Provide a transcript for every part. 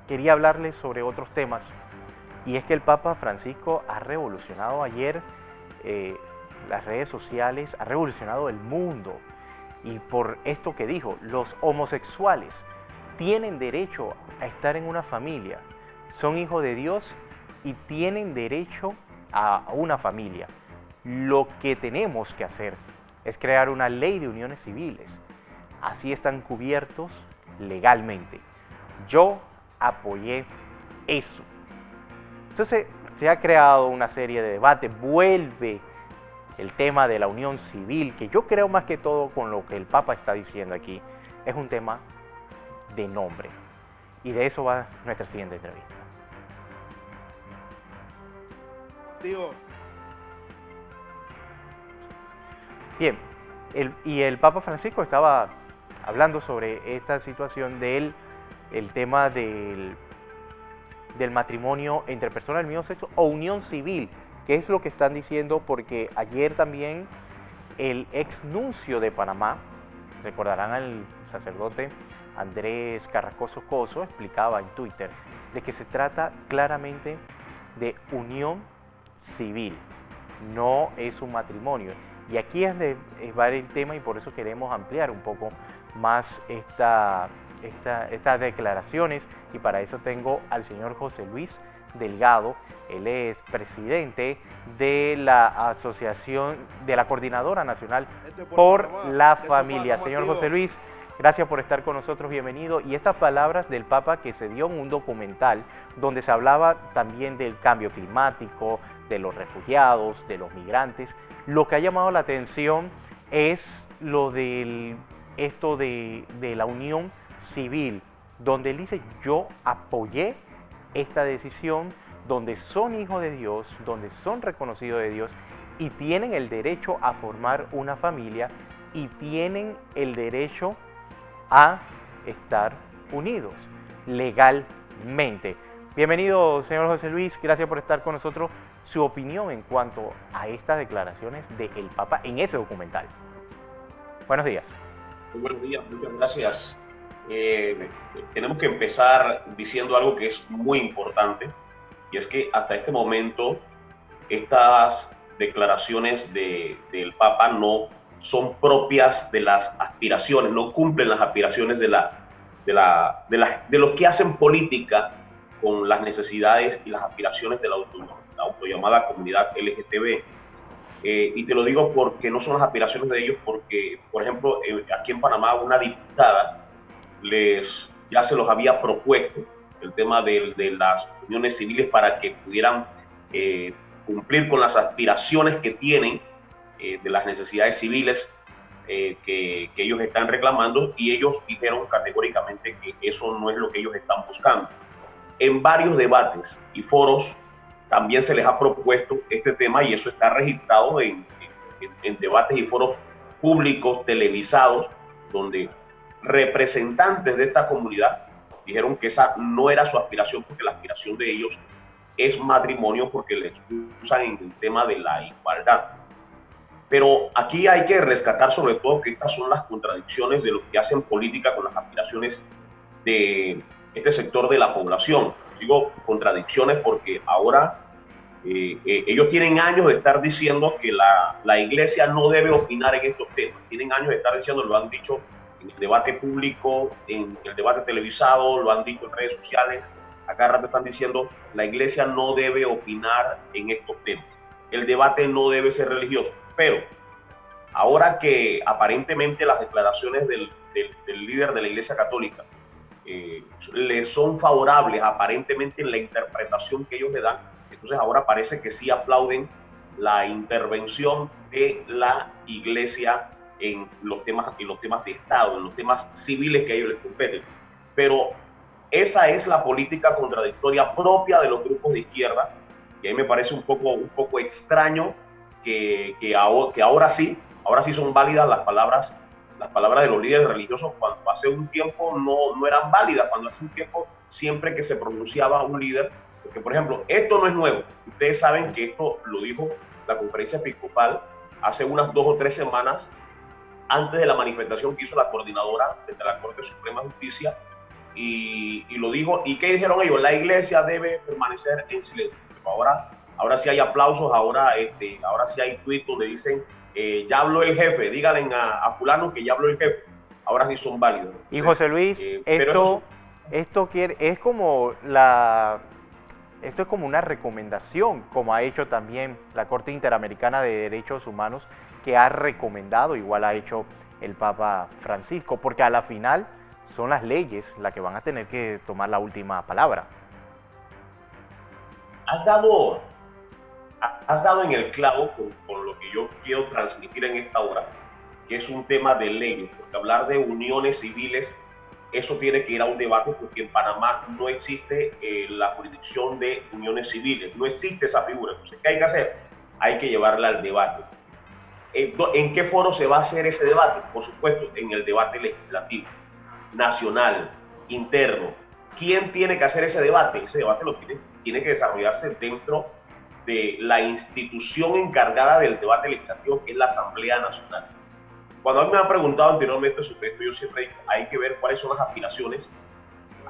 quería hablarles sobre otros temas, y es que el Papa Francisco ha revolucionado ayer las redes sociales, ha revolucionado el mundo, y por esto que dijo, los homosexuales tienen derecho a estar en una familia, son hijos de Dios y tienen derecho a una familia. Lo que tenemos que hacer es crear una ley de uniones civiles. Así están cubiertos legalmente. Yo apoyé eso. Entonces se ha creado una serie de debates, vuelve el tema de la unión civil, que yo creo más que todo con lo que el Papa está diciendo aquí, es un tema de nombre. Y de eso va nuestra siguiente entrevista. Digo, Bien, el Papa Francisco estaba hablando sobre esta situación del el tema del matrimonio entre personas del mismo sexo o unión civil, que es lo que están diciendo, porque ayer también el exnuncio de Panamá, recordarán al sacerdote Andrés Carrascoso Coso, explicaba en Twitter de que se trata claramente de unión civil, no es un matrimonio. Y aquí es donde va el tema, y por eso queremos ampliar un poco más estas declaraciones, y para eso tengo al señor José Luis Delgado. Él es presidente de la Asociación, de la Coordinadora Nacional por la Familia. Señor José Luis, gracias por estar con nosotros, bienvenido. Y estas palabras del Papa que se dio en un documental donde se hablaba también del cambio climático, de los refugiados, de los migrantes. Lo que ha llamado la atención es lo de la unión civil, donde él dice: yo apoyé esta decisión, donde son hijos de Dios, donde son reconocidos de Dios y tienen el derecho a formar una familia y tienen el derecho a estar unidos legalmente. Bienvenido, señor José Luis, gracias por estar con nosotros. Su opinión en cuanto a estas declaraciones del Papa en ese documental. Buenos días. Muy buenos días, muchas gracias. Tenemos que empezar diciendo algo que es muy importante, y es que hasta este momento estas declaraciones del Papa no son propias de las aspiraciones, no cumplen las aspiraciones de los que hacen política con las necesidades y las aspiraciones de la autollamada comunidad LGTB. Y te lo digo porque no son las aspiraciones de ellos, porque, por ejemplo, aquí en Panamá una diputada ya se los había propuesto el tema de las uniones civiles para que pudieran cumplir con las aspiraciones que tienen de las necesidades civiles que ellos están reclamando, y ellos dijeron categóricamente que eso no es lo que ellos están buscando. En varios debates y foros también se les ha propuesto este tema, y eso está registrado en debates y foros públicos televisados, donde representantes de esta comunidad dijeron que esa no era su aspiración, porque la aspiración de ellos es matrimonio, porque les usan en el tema de la igualdad. Pero aquí hay que rescatar sobre todo que estas son las contradicciones de los que hacen política con las aspiraciones de este sector de la población. Digo contradicciones porque ahora ellos tienen años de estar diciendo que la iglesia no debe opinar en estos temas. Tienen años de estar diciendo, lo han dicho en el debate público, en el debate televisado, lo han dicho en redes sociales. Acá rato están diciendo, la iglesia no debe opinar en estos temas. El debate no debe ser religioso. Pero ahora que aparentemente las declaraciones del líder de la Iglesia Católica les son favorables aparentemente en la interpretación que ellos le dan, entonces ahora parece que sí aplauden la intervención de la Iglesia en los temas de Estado, en los temas civiles que a ellos les competen. Pero esa es la política contradictoria propia de los grupos de izquierda, y a mí me parece un poco extraño que ahora sí son válidas las palabras de los líderes religiosos, cuando hace un tiempo no eran válidas, cuando hace un tiempo siempre que se pronunciaba un líder, porque por ejemplo, esto no es nuevo. Ustedes saben que esto lo dijo la Conferencia Episcopal hace unas 2 o 3 semanas, antes de la manifestación que hizo la coordinadora desde la Corte Suprema de Justicia, y lo dijo. ¿Y qué dijeron ellos? La iglesia debe permanecer en silencio. Pero ahora sí hay aplausos, ahora sí hay tweets donde dicen, ya habló el jefe, díganle a fulano que ya habló el jefe. Ahora sí son válidos. Entonces, y José Luis, esto es como una recomendación, como ha hecho también la Corte Interamericana de Derechos Humanos, que ha recomendado, igual ha hecho el Papa Francisco, porque a la final son las leyes las que van a tener que tomar la última palabra. Has dado en el clavo con lo que yo quiero transmitir en esta hora, que es un tema de leyes, porque hablar de uniones civiles, eso tiene que ir a un debate, porque en Panamá no existe la jurisdicción de uniones civiles, no existe esa figura. Entonces, ¿qué hay que hacer? Hay que llevarla al debate. ¿En qué foro se va a hacer ese debate? Por supuesto, en el debate legislativo, nacional, interno. ¿Quién tiene que hacer ese debate? Ese debate tiene que desarrollarse dentro de la institución encargada del debate legislativo, que es la Asamblea Nacional. Cuando a mí me han preguntado anteriormente sobre esto, yo siempre he dicho, hay que ver cuáles son las aspiraciones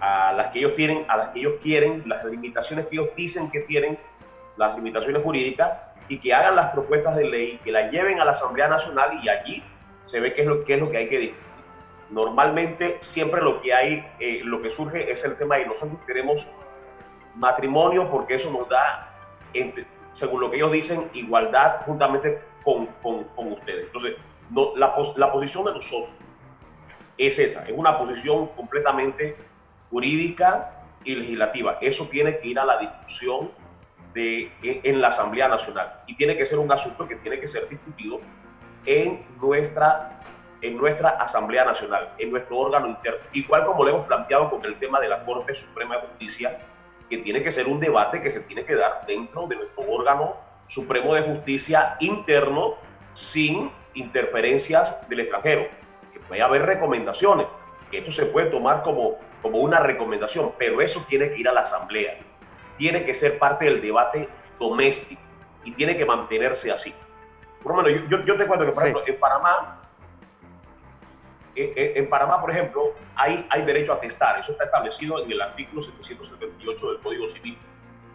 a las que ellos tienen, a las que ellos quieren, las limitaciones que ellos dicen que tienen, las limitaciones jurídicas, y que hagan las propuestas de ley, que las lleven a la Asamblea Nacional, y allí se ve qué es lo que hay que discutir. Normalmente siempre lo que surge es el tema de nosotros queremos matrimonio porque eso nos da, según lo que ellos dicen, igualdad juntamente con ustedes. Entonces, no, la posición de nosotros es esa, es una posición completamente jurídica y legislativa. Eso tiene que ir a la discusión en la Asamblea Nacional, y tiene que ser un asunto que tiene que ser discutido en nuestra Asamblea Nacional, en nuestro órgano interno, igual como lo hemos planteado con el tema de la Corte Suprema de Justicia, que tiene que ser un debate que se tiene que dar dentro de nuestro órgano supremo de justicia interno, sin interferencias del extranjero. Que puede haber recomendaciones, que esto se puede tomar como una recomendación, pero eso tiene que ir a la Asamblea, tiene que ser parte del debate doméstico y tiene que mantenerse así. Por lo menos yo te cuento que, por ejemplo, en Panamá, por ejemplo, hay derecho a testar. Eso está establecido en el artículo 778 del Código Civil.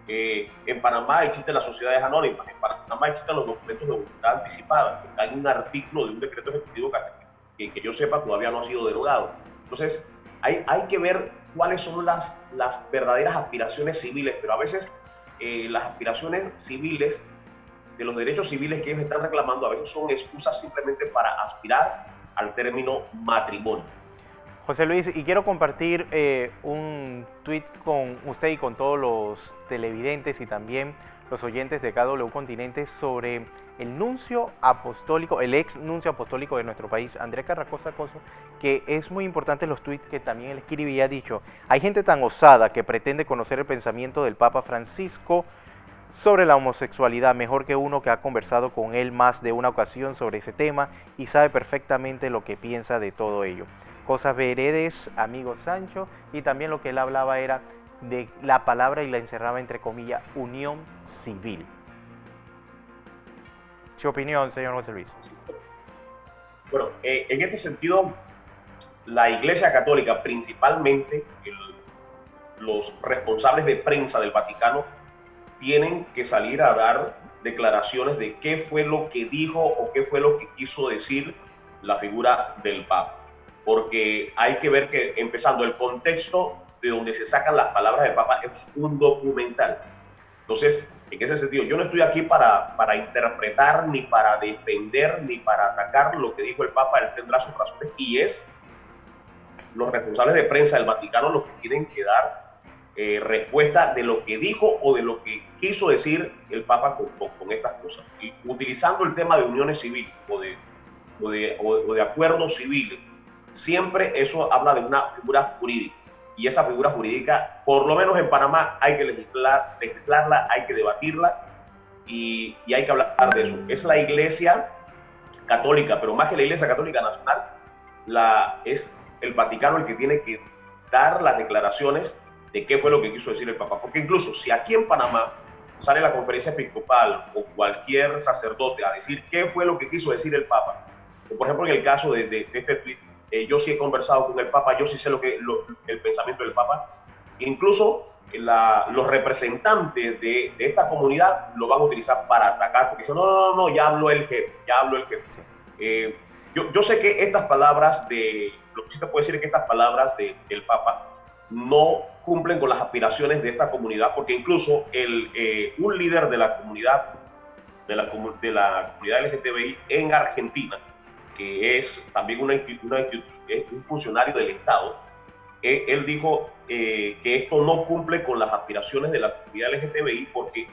En Panamá existen las sociedades anónimas, en Panamá existen los documentos de voluntad anticipada. Está en un artículo de un decreto ejecutivo que yo sepa todavía no ha sido derogado. Entonces, hay que ver cuáles son las verdaderas aspiraciones civiles, pero a veces las aspiraciones civiles, de los derechos civiles que ellos están reclamando, a veces son excusas simplemente para aspirar al término matrimonio. José Luis, y quiero compartir un tuit con usted y con todos los televidentes y también los oyentes de KW Continente sobre el nuncio apostólico, el ex nuncio apostólico de nuestro país, Andrés Carrascosa Coso, que es muy importante los tuits que también él escribía. Ha dicho, hay gente tan osada que pretende conocer el pensamiento del Papa Francisco sobre la homosexualidad mejor que uno que ha conversado con él más de una ocasión sobre ese tema y sabe perfectamente lo que piensa de todo ello. Cosas veredes, amigo Sancho, y también lo que él hablaba era de la palabra y la encerraba entre comillas, unión civil. ¿Su opinión, señor José Luis? Bueno, en este sentido, la Iglesia Católica, principalmente los responsables de prensa del Vaticano, tienen que salir a dar declaraciones de qué fue lo que dijo o qué fue lo que quiso decir la figura del Papa. Porque hay que ver que, empezando, el contexto de donde se sacan las palabras del Papa es un documental. Entonces, en ese sentido, yo no estoy aquí para interpretar, ni para defender, ni para atacar lo que dijo el Papa. Él tendrá sus razones y es los responsables de prensa del Vaticano los que tienen que dar respuesta de lo que dijo o de lo que quiso decir el Papa con estas cosas. Y utilizando el tema de uniones civiles o de acuerdos civiles, siempre eso habla de una figura jurídica. Y esa figura jurídica, por lo menos en Panamá, hay que legislarla, hay que debatirla y hay que hablar de eso. Es la Iglesia Católica, pero más que la Iglesia Católica Nacional, es el Vaticano el que tiene que dar las declaraciones de qué fue lo que quiso decir el Papa. Porque incluso si aquí en Panamá sale la conferencia episcopal o cualquier sacerdote a decir qué fue lo que quiso decir el Papa, o por ejemplo en el caso de este tweet, yo sí he conversado con el Papa, yo sí sé el pensamiento del Papa. Incluso los representantes de esta comunidad lo van a utilizar para atacar, porque dicen, no, ya habló el jefe, ya habló el jefe. Yo sé que estas palabras lo que sí te puedo decir es que estas palabras del Papa no cumplen con las aspiraciones de esta comunidad, porque incluso un líder de la comunidad LGTBI en Argentina, que es también es un funcionario del Estado, él dijo que esto no cumple con las aspiraciones de la comunidad LGTBI porque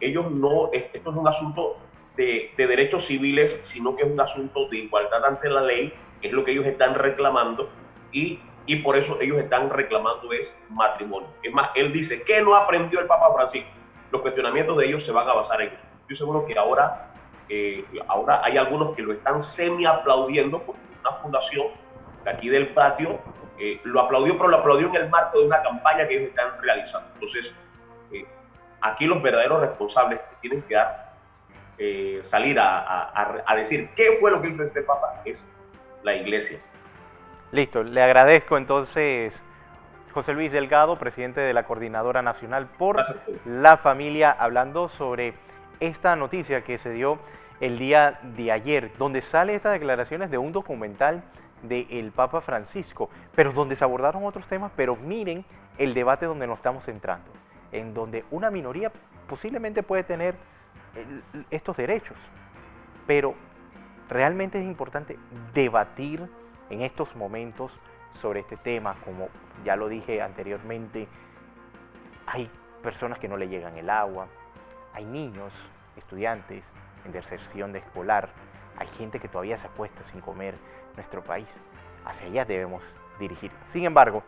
esto no es un asunto de derechos civiles, sino que es un asunto de igualdad ante la ley, que es lo que ellos están reclamando, y por eso ellos están reclamando es matrimonio. Es más, él dice que no aprendió el Papa Francisco. Los cuestionamientos de ellos se van a basar en eso. Estoy seguro que ahora hay algunos que lo están semi aplaudiendo porque una fundación de aquí del patio lo aplaudió, pero lo aplaudió en el marco de una campaña que ellos están realizando. Entonces, aquí los verdaderos responsables que tienen que salir a decir qué fue lo que hizo este Papa es la Iglesia. Listo, le agradezco entonces José Luis Delgado, presidente de la Coordinadora Nacional por la Familia, hablando sobre esta noticia que se dio el día de ayer, donde sale estas declaraciones de un documental del Papa Francisco, pero donde se abordaron otros temas, pero miren el debate donde nos estamos entrando, en donde una minoría posiblemente puede tener estos derechos, pero realmente es importante debatir en estos momentos sobre este tema. Como ya lo dije anteriormente, hay personas que no le llegan el agua, hay niños, estudiantes en deserción de escolar, hay gente que todavía se acuesta sin comer en nuestro país. Hacia allá debemos dirigir. Sin embargo,